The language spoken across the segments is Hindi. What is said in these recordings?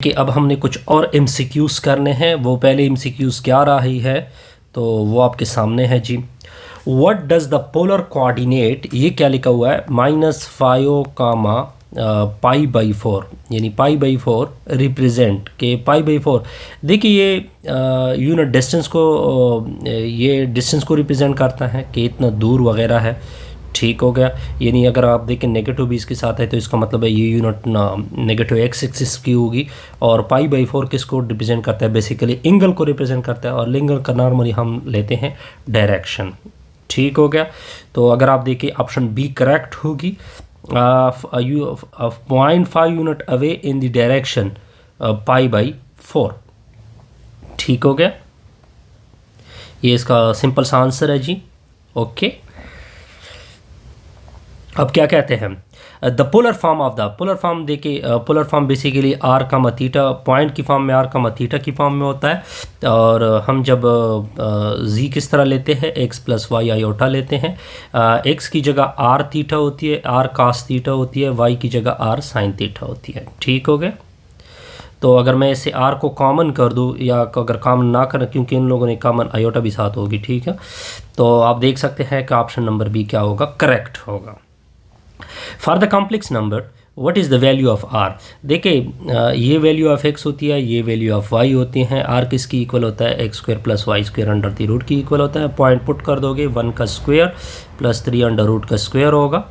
कि अब हमने कुछ और MCQs करने हैं। वो पहले MCQs क्या रही है तो वो आपके सामने है जी। What does the polar coordinate, ये क्या लिखा हुआ है, -5, π/4, यानी π/4 रिप्रेजेंट के π/4। देखिए ये यूनिट डिस्टेंस को ये डिस्टेंस को रिप्रेजेंट करता है कि इतना दूर वगैरह है। ठीक हो गया। यानी अगर आप देखें नेगेटिव भी इसके साथ है तो इसका मतलब है ये यूनिट ना नेगेटिव एक्स एक्सिस की होगी। और π/4 किसको रिप्रेजेंट करता है, बेसिकली एंगल को रिप्रेजेंट करता है, और एंगल का नॉर्मली हम लेते हैं डायरेक्शन। ठीक हो गया। तो अगर आप देखिए ऑप्शन बी करेक्ट होगी। 0.5 unit away in the direction π/4। ठीक हो गया। ये इसका सिंपल सा आंसर है जी। ओके। अब क्या कहते हैं, the polar form of the polar form. देखिए पोलर फॉर्म बेसिकली r का थीटा, पॉइंट की फॉर्म में r का थीटा की फॉर्म में होता है। और हम जब z किस तरह लेते हैं, x + y आयोटा लेते हैं। x की जगह r थीटा होती है, r cos थीटा होती है, y की जगह r sin थीटा होती है। ठीक हो गया। तो अगर मैं इसे r को कॉमन कर दूं, या अगर कॉमन ना करें क्योंकि इन लोगों ने कॉमन आयोटा भी साथ होगी, ठीक है, तो आप देख सकते हैं कि ऑप्शन नंबर बी क्या होगा, करेक्ट होगा। For the complex number what is the value of r। देखिए ये वैल्यू ऑफ x होती है, ये वैल्यू ऑफ y होती हैं। r किसकी इक्वल होता है, x² + y² under the root की इक्वल होता है। पॉइंट पुट कर दोगे, 1 का स्क्वायर + 3 अंडर रूट का स्क्वायर होगा।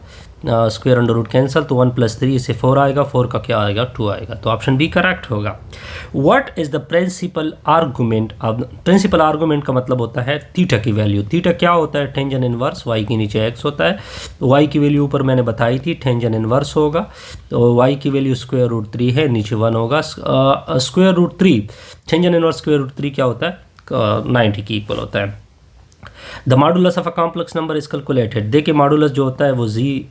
स्क्वायर अंडर रूट कैंसिल, तो 1 + 3 से 4 आएगा, 4 का क्या आएगा, 2 आएगा। तो ऑप्शन बी करेक्ट होगा। What is the principal argument. अब प्रिंसिपल आर्गूमेंट का मतलब होता है थीटा की वैल्यू। थीटा क्या होता है, टेंजेंट इनवर्स, वाई के नीचे एक्स होता है। वाई की वैल्यू ऊपर मैंने बताई थी, टेंजेंट इनवर्स होगा। तो वाई की वैल्यू √3 है, नीचे 1 होगा। √3 टेंजेंट इनवर्स √3 क्या होता है, 90 की इक्वल होता है। The modulus of a complex number is calculated. देखिए मॉडुलस जो होता है वो जी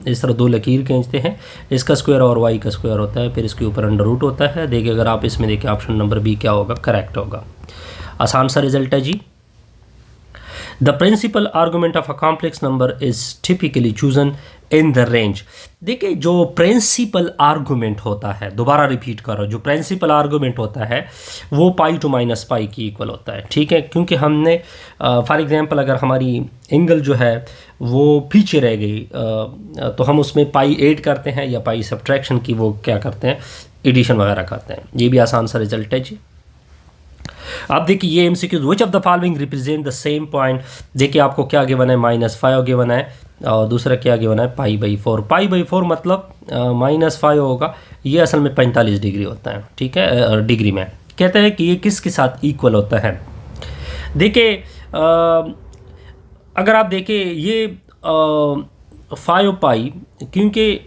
इस तरह 2 लकीर खींचते हैं, इसका स्क्वायर और वाई का स्क्वायर होता है, फिर इसके ऊपर अंडर रूट होता है। देखिए अगर आप इसमें देखिए ऑप्शन नंबर बी क्या होगा, करेक्ट होगा। आसान सा रिजल्ट है जी। The principal argument of a complex number is typically chosen in the range. देखिए जो प्रिंसिपल आर्गूमेंट होता है, दोबारा रिपीट कर रहा हूँ, जो प्रिंसिपल आर्गूमेंट होता है वो π to -π की इक्वल होता है। ठीक है, क्योंकि हमने फॉर एग्जांपल अगर हमारी एंगल जो है वो पीछे रह गई तो हम उसमें π ऐड करते हैं, या π सब्ट्रैक्शन की वो क्या करते हैं, एडिशन वगैरह करते हैं। ये भी आसान सा रिजल्ट है जी। आप देखिए ये MCQ, which of the following represent the same point. देखिए आपको क्या गिवन है, -5 गिवन है, और दूसरा क्या गिवन है, π/4। π/4 मतलब -5 होगा, ये असल में 45 डिग्री होता है। ठीक है, डिग्री में कहते हैं कि ये किसके साथ इक्वल होता है। देखिए अगर आप देखें ये 5π, क्योंकि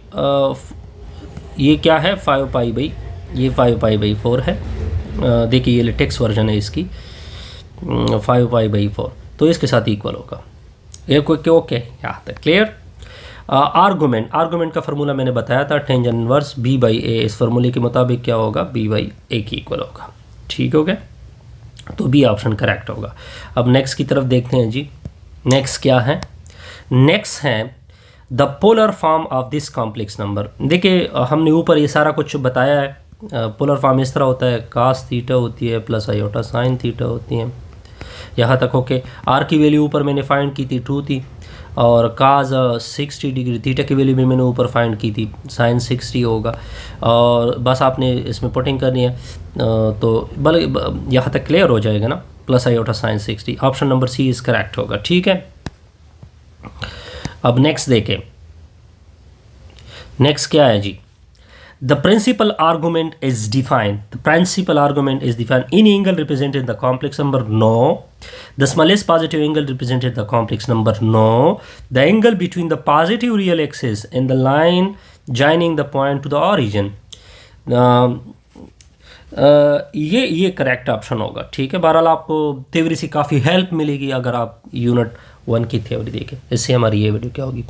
ये क्या है 5π, ये 5π/4 है। देखिए ये लेटेक्स वर्जन है इसकी, 5π/4, तो इसके साथ इक्वल होगा। ये कोई ओके, यहाँ तक क्लियर। आर्गूमेंट का फार्मूला मैंने बताया था, टेंजेंट इनवर्स b/a। इस फार्मूले के मुताबिक क्या होगा, b/a की इक्वल होगा। ठीक हो गया, तो बी ऑप्शन करेक्ट होगा। अब नेक्स्ट की तरफ देखते हैं जी। नेक्स्ट क्या है, नेक्स्ट है the polar form of this complex number. देखिए हमने ऊपर ये सारा कुछ बताया है। पोलर फॉर्म इस तरह होता है, cos थीटा होती है + आयोटा sin थीटा होती है, यहाँ तक ओके। आर की वैल्यू ऊपर मैंने फाइंड की थी 2 थी, और cos 60 डिग्री, थीटा की वैल्यू भी मैंने ऊपर फाइंड की थी, sin 60 होगा। और बस आपने इसमें पुटिंग करनी है, तो बल्कि यहाँ तक क्लियर हो जाएगा ना, + iota sin 60। Option number C is correct होगा। ठीक है, अब नेक्स्ट देखें। नेक्स्ट क्या है जी, the principal argument is defined. The principal argument is defined in angle represented the complex number, no. The smallest positive angle represented the complex number, no. The angle between the positive real axis and the line joining the point to the origin. ये करेक्ट ऑप्शन होगा। ठीक है, बहरहाल आपको थ्योरी से काफ़ी हेल्प मिलेगी अगर आप यूनिट 1 की थ्योरी देखें। इससे हमारी ये वीडियो क्या होगी,